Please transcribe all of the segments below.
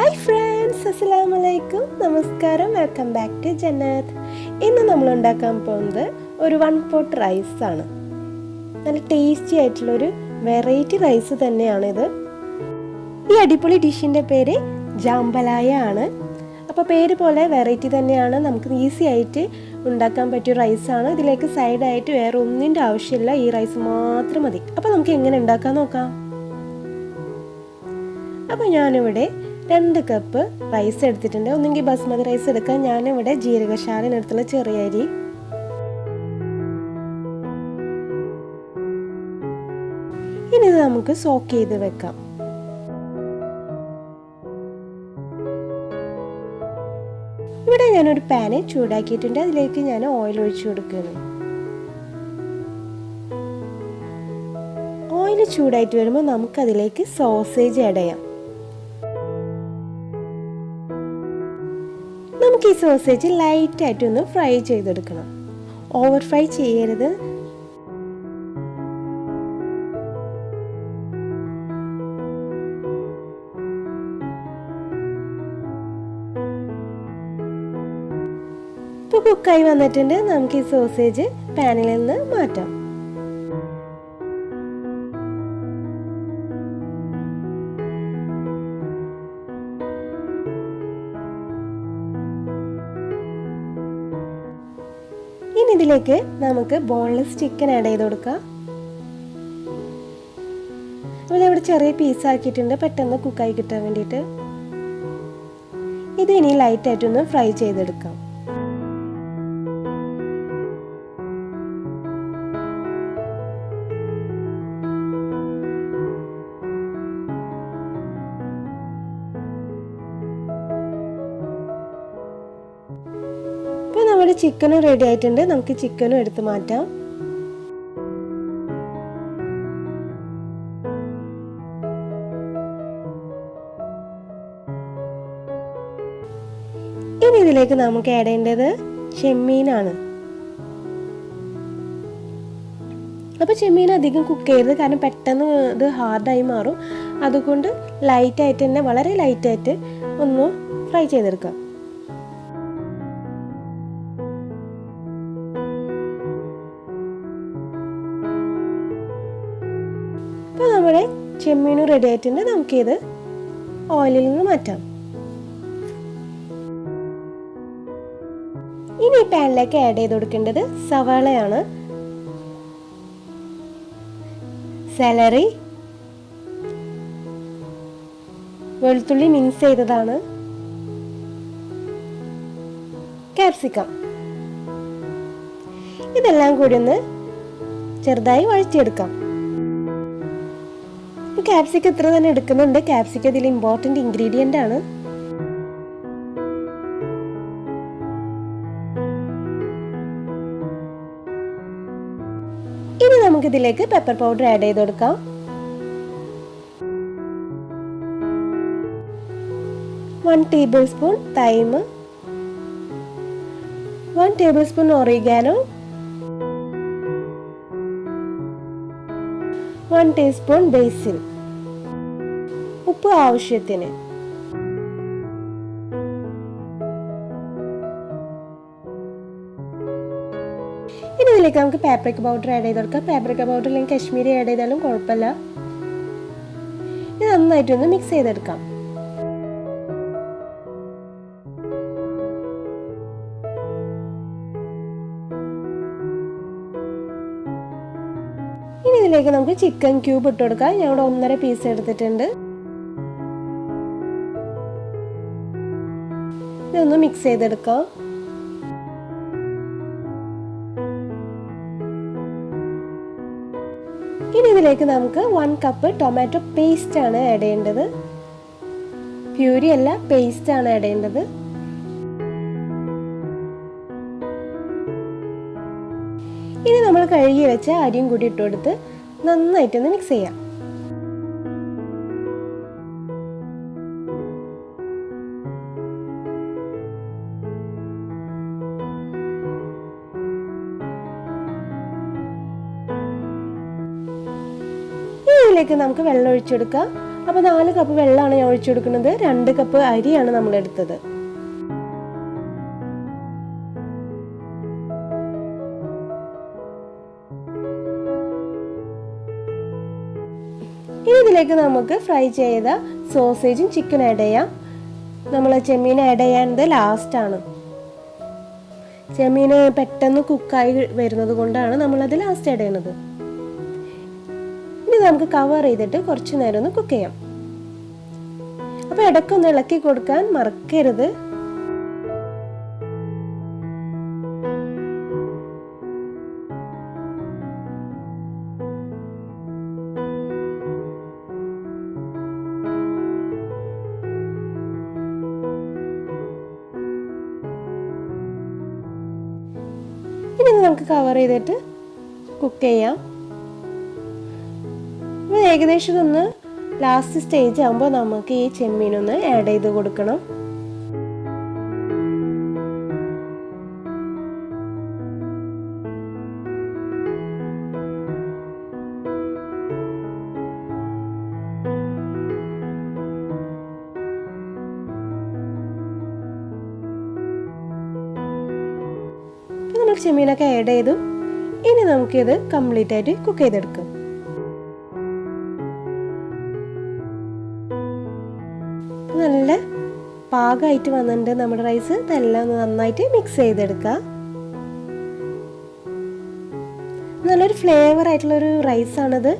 Hi friends, assalamu alaikum. Namaskaram, welcome back to Jannath. ഇന്ന് നമ്മൾ ഉണ്ടാക്കാൻ പോകുന്നത് ഒരു 1 pot റൈസ് ആണ്. നല്ല ടേസ്റ്റി ആയിട്ടുള്ള ഒരു വെറൈറ്റി റൈസ് തന്നെയാണ് ഇത്. ഈ അടിപൊളി ഡിഷിന്റെ പേര് ജാംബലായ ആണ്. അപ്പോൾ പേര് പോലെ വെറൈറ്റി തന്നെയാണ്. നമുക്ക് ഈസി ആയിട്ട് ഉണ്ടാക്കാൻ പറ്റിയ റൈസ് ആണ്. ഇതിലേക്ക് സൈഡ് ആയിട്ട് വേറെ ഒന്നിന്റെ ആവശ്യമില്ല. ഈ റൈസ് മാത്രം മതി. അപ്പോൾ നമുക്ക് എങ്ങനെ ഉണ്ടാക്കാൻ നോക്കാം. അപ്പോൾ ഞാനിവിടെ 2 കപ്പ് റൈസ് എടുത്തിട്ടുണ്ട്. ഒന്നെങ്കിൽ ബസ്മതി റൈസ് എടുക്കാം. ഞാനിവിടെ ജീരകശാലയിനെടുത്തുള്ള ചെറിയ അരി. ഇനി ഇത് നമുക്ക് സോക്ക് ചെയ്ത് വെക്കാം. ഇവിടെ ഞാനൊരു പാന് ചൂടാക്കിയിട്ടുണ്ട്. അതിലേക്ക് ഞാൻ ഓയിൽ ഒഴിച്ചു കൊടുക്കുന്നു. ഓയിൽ ചൂടായിട്ട് വരുമ്പോൾ നമുക്കതിലേക്ക് സോസേജ് ആഡ് ചെയ്യാം. നമുക്ക് ഈ സോസേജ് ലൈറ്റായിട്ടൊന്ന് ഫ്രൈ ചെയ്തെടുക്കണം. ഓവർ ഫ്രൈ ചെയ്യരുത്. ഇപ്പോൾ കുക്കായി വന്നിട്ടുണ്ട്. നമുക്ക് ഈ സോസേജ് പാനിൽ നിന്ന് മാറ്റാം. ഇനി ഇതിലേക്ക് നമുക്ക് ബോൺലെസ് ചിക്കൻ ആഡ് ചെയ്ത് കൊടുക്കാം. അപ്പോൾ ഇവിടെ ചെറിയ പീസ് ആക്കിയിട്ടുണ്ട്, പെട്ടെന്ന് കുക്കായി കിട്ടാൻ വേണ്ടിയിട്ട്. ഇത് ഇനി ലൈറ്റായിട്ടൊന്ന് ഫ്രൈ ചെയ്തെടുക്കാം. നമ്മുടെ ചിക്കനും റെഡി ആയിട്ടുണ്ട്. നമുക്ക് ചിക്കനും എടുത്ത് മാറ്റാം. ഇനി ഇതിലേക്ക് നമുക്ക് ആഡ് ചെയ്യേണ്ടത് ചെമ്മീനാണ്. അപ്പോൾ ചെമ്മീൻ അധികം കുക്ക് ചെയ്യരുത്, കാരണം പെട്ടെന്ന് ഇത് ഹാർഡായി മാറും. അതുകൊണ്ട് ലൈറ്റായിട്ട് തന്നെ, വളരെ ലൈറ്റായിട്ട് ഒന്ന് ഫ്രൈ ചെയ്തെടുക്കാം. അപ്പോൾ നമ്മുടെ ചെമ്മീനും റെഡി ആയിട്ടുണ്ട്. നമുക്കിത് ഓയിലിൽ നിന്ന് മാറ്റാം. ഇനി ഈ പാനിലേക്ക് ആഡ് ചെയ്ത് കൊടുക്കേണ്ടത് സവാളയാണ്, സെലറി, വെളുത്തുള്ളി മിക്സ് ചെയ്തതാണ്, കാപ്സിക്കം. ഇതെല്ലാം കൂടി ഒന്ന് ചെറുതായി വഴറ്റിയെടുക്കാം. കാപ്സിക്കം ഇത്ര തന്നെ എടുക്കുന്നുണ്ട്. കാപ്സിക്കം ഇതിൽ ഇമ്പോർട്ടന്റ് ഇൻഗ്രീഡിയന്റ് ആണ്. ഇനി നമുക്ക് ഇതിലേക്ക് പെപ്പർ പൗഡർ ആഡ് ചെയ്ത് കൊടുക്കാം. One tablespoon thyme, 1 tablespoon oregano, 1 teaspoon basil, ഉപ്പ് ആവശ്യത്തിന്. ഇനി ഇതിലേക്ക് നമുക്ക് പാപ്രിക്ക പൗഡർ ആഡ് ചെയ്ത് കൊടുക്കാം. പാപ്രിക്ക പൗഡർ അല്ലെങ്കിൽ കശ്മീരി ആഡ് ചെയ്താലും കുഴപ്പമില്ല. ഇത് നന്നായിട്ടൊന്ന് മിക്സ് ചെയ്തെടുക്കാം. ഇനി ഇതിലേക്ക് നമുക്ക് ചിക്കൻ ക്യൂബ് ഇട്ട് കൊടുക്കാം. ഞാൻ ഇവിടെ 1.5 പീസ് എടുത്തിട്ടുണ്ട്. ഇതൊന്ന് മിക്സ് ചെയ്തെടുക്കാം. ഇനി ഇതിലേക്ക് നമുക്ക് 1 കപ്പ് ടൊമാറ്റോ പേസ്റ്റ് ആണ് ആഡ് ചെയ്യേണ്ടത്. പ്യൂരി അല്ല, പേസ്റ്റ് ആണ് ആഡ് ചെയ്യേണ്ടത്. ഇനി നമ്മൾ കഴുകി വെച്ച അരിയും കൂടി ഇട്ട് കൊടുത്ത് നന്നായിട്ടൊന്ന് മിക്സ് ചെയ്യാം. ഇതിലേക്ക് നമുക്ക് വെള്ളം ഒഴിച്ചെടുക്കാം. അപ്പോൾ 4 കപ്പ് വെള്ളമാണ് ഞാൻ ഒഴിച്ചു കൊടുക്കുന്നത്. 2 കപ്പ് അരിയാണ് നമ്മൾ എടുത്തത്. ഇനി ഇതിലേക്ക് നമുക്ക് ഫ്രൈ ചെയ്ത സോസേജും ചിക്കൻ ആഡ് ചെയ്യാം. നമ്മൾ ചെമ്മീൻ ആഡ് ചെയ്യാനത് ലാസ്റ്റാണ്. ചെമ്മീൻ പെട്ടെന്ന് കുക്കായി വരുന്നത് കൊണ്ടാണ് നമ്മളത് ലാസ്റ്റ് ആഡ് ചെയ്യുന്നത്. ഇനി നമുക്ക് കവർ ചെയ്തിട്ട് കുറച്ച് നേരം ഒന്ന് കുക്ക് ചെയ്യാം. അപ്പോൾ ഇടയ്ക്കൊന്ന് ഇളക്കി കൊടുക്കാൻ മറക്കരുത്. ഇനി നമുക്ക് കവർ ചെയ്തിട്ട് കുക്ക് ചെയ്യാം. ഏകദേശം ഒന്ന് ലാസ്റ്റ് സ്റ്റേജ് ആകുമ്പോൾ നമുക്ക് ഈ ചെമ്മീനൊന്ന് ആഡ് ചെയ്ത് കൊടുക്കണം. നമ്മൾ ചെമ്മീനൊക്കെ ആഡ് ചെയ്തു. ഇനി നമുക്കിത് കംപ്ലീറ്റ് ആയിട്ട് കുക്ക് ചെയ്തെടുക്കാം. നല്ല പാകമായിട്ട് വന്നിട്ടുണ്ട് നമ്മുടെ റൈസ്. ഇതെല്ലാം നന്നായിട്ട് മിക്സ് ചെയ്തെടുക്കുക. നല്ലൊരു ഫ്ലേവർ ആയിട്ടുള്ളൊരു റൈസാണിത്.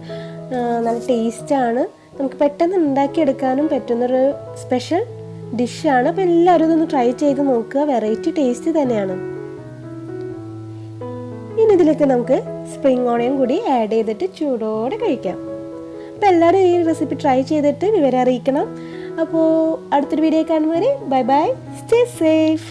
നല്ല ടേസ്റ്റാണ്. നമുക്ക് പെട്ടെന്ന് ഉണ്ടാക്കിയെടുക്കാനും പറ്റുന്നൊരു സ്പെഷ്യൽ ഡിഷാണ്. അപ്പോൾ എല്ലാവരും ഇതൊന്ന് ട്രൈ ചെയ്ത് നോക്കുക. വെറൈറ്റി ടേസ്റ്റ് തന്നെയാണ്. ഇനി ഇതിലേക്ക് നമുക്ക് സ്പ്രിംഗ് ഓണിയൻ കൂടി ആഡ് ചെയ്തിട്ട് ചൂടോടെ കഴിക്കാം. അപ്പോൾ എല്ലാവരും ഈ റെസിപ്പി ട്രൈ ചെയ്തിട്ട് വിവരം അറിയിക്കണം. അപ്പോൾ അടുത്തൊരു വീഡിയോ കാണുന്നവരെ ബൈ ബൈ, സ്റ്റേ സേഫ്.